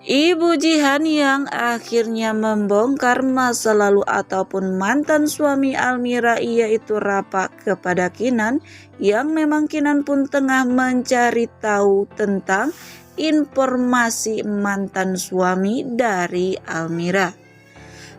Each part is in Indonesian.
Ibu Jihan yang akhirnya membongkar masa lalu ataupun mantan suami Almira yaitu Rapa kepada Kinan, yang memang Kinan pun tengah mencari tahu tentang informasi mantan suami dari Almira.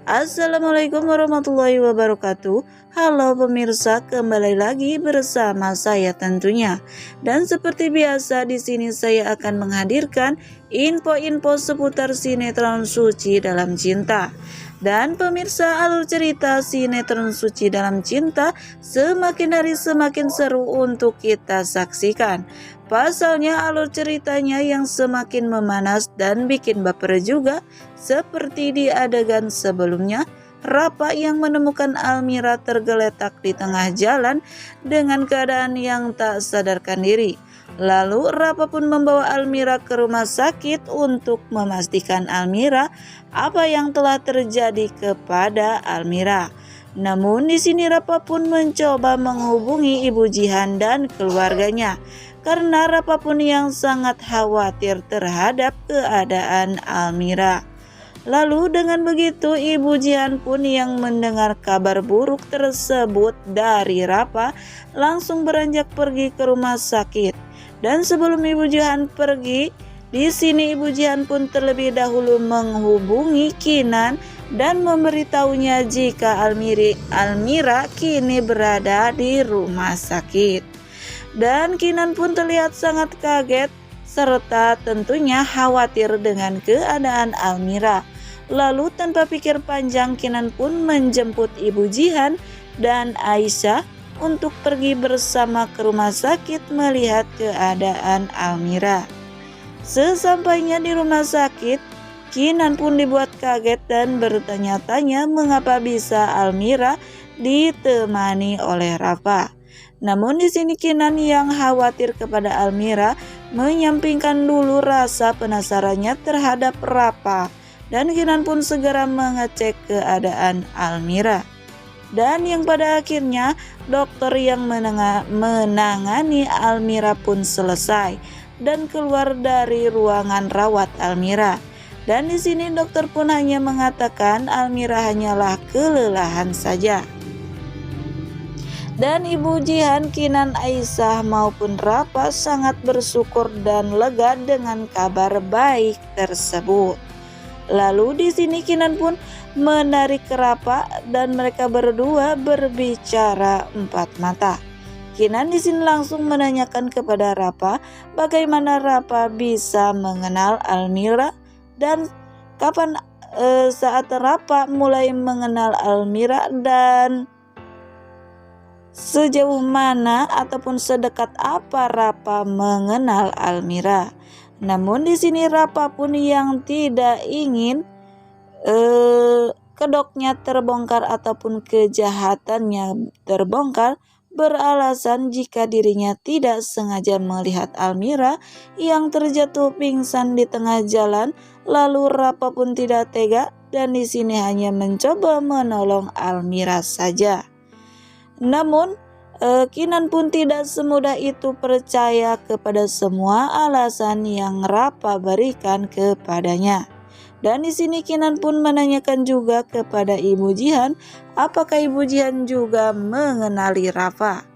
Assalamualaikum warahmatullahi wabarakatuh. Halo pemirsa, kembali lagi bersama saya tentunya. Dan seperti biasa di sini saya akan menghadirkan info-info seputar sinetron Suci Dalam Cinta. Dan pemirsa, alur cerita sinetron Suci Dalam Cinta semakin hari semakin seru untuk kita saksikan. Pasalnya alur ceritanya yang semakin memanas dan bikin baper juga, seperti di adegan sebelumnya, Rapa yang menemukan Almira tergeletak di tengah jalan dengan keadaan yang tak sadarkan diri. Lalu Rapa pun membawa Almira ke rumah sakit untuk memastikan Almira apa yang telah terjadi kepada Almira. Namun di sini Rapa pun mencoba menghubungi Ibu Jihan dan keluarganya, karena Rapa pun yang sangat khawatir terhadap keadaan Almira. Lalu dengan begitu Ibu Jihan pun yang mendengar kabar buruk tersebut dari Rapa langsung beranjak pergi ke rumah sakit. Dan sebelum Ibu Jihan pergi, di sini Ibu Jihan pun terlebih dahulu menghubungi Kinan dan memberitahunya jika Almira kini berada di rumah sakit. Dan Kinan pun terlihat sangat kaget serta tentunya khawatir dengan keadaan Almira. Lalu tanpa pikir panjang Kinan pun menjemput Ibu Jihan dan Aisyah untuk pergi bersama ke rumah sakit melihat keadaan Almira. Sesampainya di rumah sakit, Kinan pun dibuat kaget dan bertanya-tanya mengapa bisa Almira ditemani oleh Rapa. Namun di sini Kinan yang khawatir kepada Almira menyampingkan dulu rasa penasarannya terhadap Rapa, dan Kinan pun segera mengecek keadaan Almira. Dan yang pada akhirnya dokter yang menangani Almira pun selesai dan keluar dari ruangan rawat Almira. Dan di sini dokter pun hanya mengatakan Almira hanyalah kelelahan saja. Dan Ibu Jihan, Kinan, Aisyah maupun Rapa sangat bersyukur dan lega dengan kabar baik tersebut. Lalu di sini Kinan pun menarik Rapa dan mereka berdua berbicara empat mata. Kinan di sini langsung menanyakan kepada Rapa bagaimana Rapa bisa mengenal Almira dan kapan saat Rapa mulai mengenal Almira dan sejauh mana ataupun sedekat apa Rapa mengenal Almira. Namun di sini Rapa pun yang tidak ingin kedoknya terbongkar ataupun kejahatannya terbongkar, beralasan jika dirinya tidak sengaja melihat Almira yang terjatuh pingsan di tengah jalan. Lalu Rapa pun tidak tega dan di sini hanya mencoba menolong Almira saja. Namun Kinan pun tidak semudah itu percaya kepada semua alasan yang Rapa berikan kepadanya. Dan di sini Kinan pun menanyakan juga kepada Ibu Jihan, apakah Ibu Jihan juga mengenali Rapa.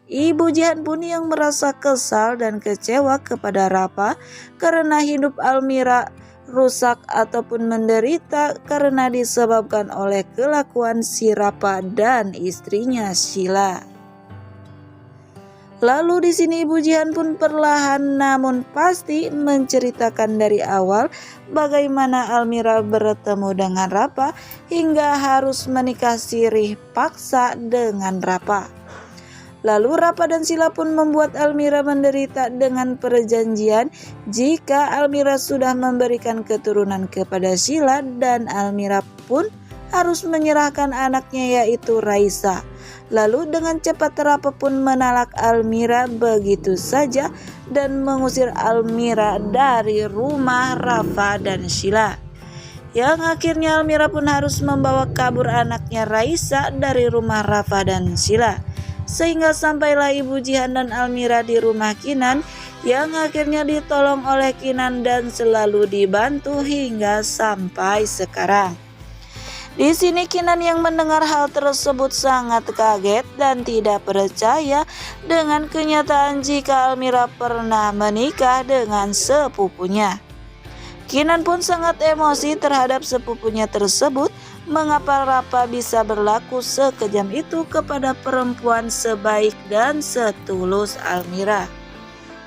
Ibu Jihan pun yang merasa kesal dan kecewa kepada Rapa karena hidup Almira rusak ataupun menderita karena disebabkan oleh kelakuan si Rapa dan istrinya Sheila. Lalu di sini Ibu Jihan pun perlahan namun pasti menceritakan dari awal bagaimana Almira bertemu dengan Rapa hingga harus menikah sirih paksa dengan Rapa. Lalu Rapa dan Sheila pun membuat Almira menderita dengan perjanjian jika Almira sudah memberikan keturunan kepada Sheila dan Almira pun harus menyerahkan anaknya yaitu Raisa. Lalu dengan cepat Rapa pun menalak Almira begitu saja dan mengusir Almira dari rumah Rapa dan Sheila. Yang akhirnya Almira pun harus membawa kabur anaknya Raisa dari rumah Rapa dan Sheila. sehingga sampailah Ibu Jihan dan Almira di rumah Kinan, yang akhirnya ditolong oleh Kinan dan selalu dibantu hingga sampai sekarang. Di sini Kinan yang mendengar hal tersebut sangat kaget dan tidak percaya dengan kenyataan jika Almira pernah menikah dengan sepupunya. Kinan pun sangat emosi terhadap sepupunya tersebut. Mengapa Rapa bisa berlaku sekejam itu kepada perempuan sebaik dan setulus Almira?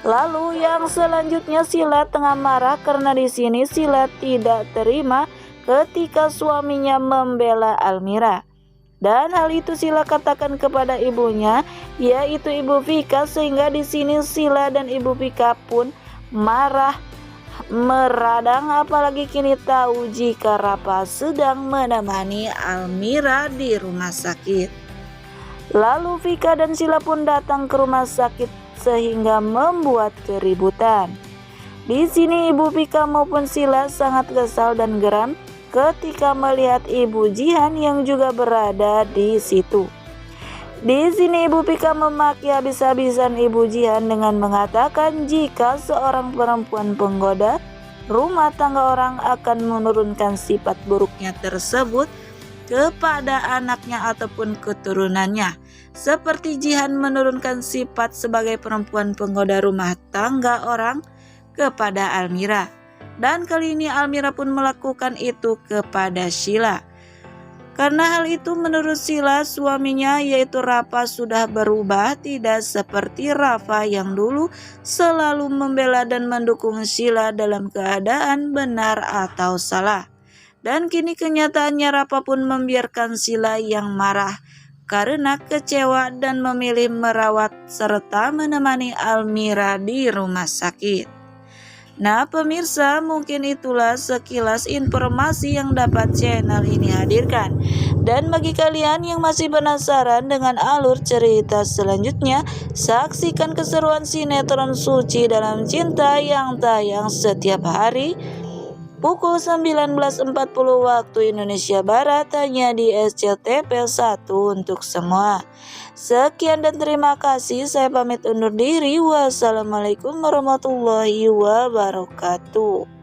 Lalu yang selanjutnya Sila tengah marah karena di sini Sila tidak terima ketika suaminya membela Almira. Dan hal itu Sila katakan kepada ibunya, yaitu Ibu Vika, sehingga di sini Sila dan Ibu Vika pun marah meradang, apalagi kini tahu jika Rapa sedang menemani Almira di rumah sakit. Lalu Vika dan Sila pun datang ke rumah sakit sehingga membuat keributan. Di sini Ibu Vika maupun Sila sangat kesal dan geram ketika melihat Ibu Jihan yang juga berada di situ. Di sini Ibu Vika memaki habis-habisan Ibu Jihan dengan mengatakan jika seorang perempuan penggoda rumah tangga orang akan menurunkan sifat buruknya tersebut kepada anaknya ataupun keturunannya, seperti Jihan menurunkan sifat sebagai perempuan penggoda rumah tangga orang kepada Almira. Dan kali ini Almira pun melakukan itu kepada Sila. Karena hal itu menurut Sila, suaminya yaitu Rapa sudah berubah, tidak seperti Rafa yang dulu selalu membela dan mendukung Sila dalam keadaan benar atau salah. Dan kini kenyataannya Rapa pun membiarkan Sila yang marah karena kecewa dan memilih merawat serta menemani Almira di rumah sakit. Nah pemirsa, mungkin itulah sekilas informasi yang dapat channel ini hadirkan. Dan bagi kalian yang masih penasaran dengan alur cerita selanjutnya, saksikan keseruan sinetron Suci Dalam Cinta yang tayang setiap hari pukul 19.40 waktu Indonesia Barat hanya di SCTV 1 untuk semua. Sekian dan terima kasih. Saya pamit undur diri. Wassalamualaikum warahmatullahi wabarakatuh.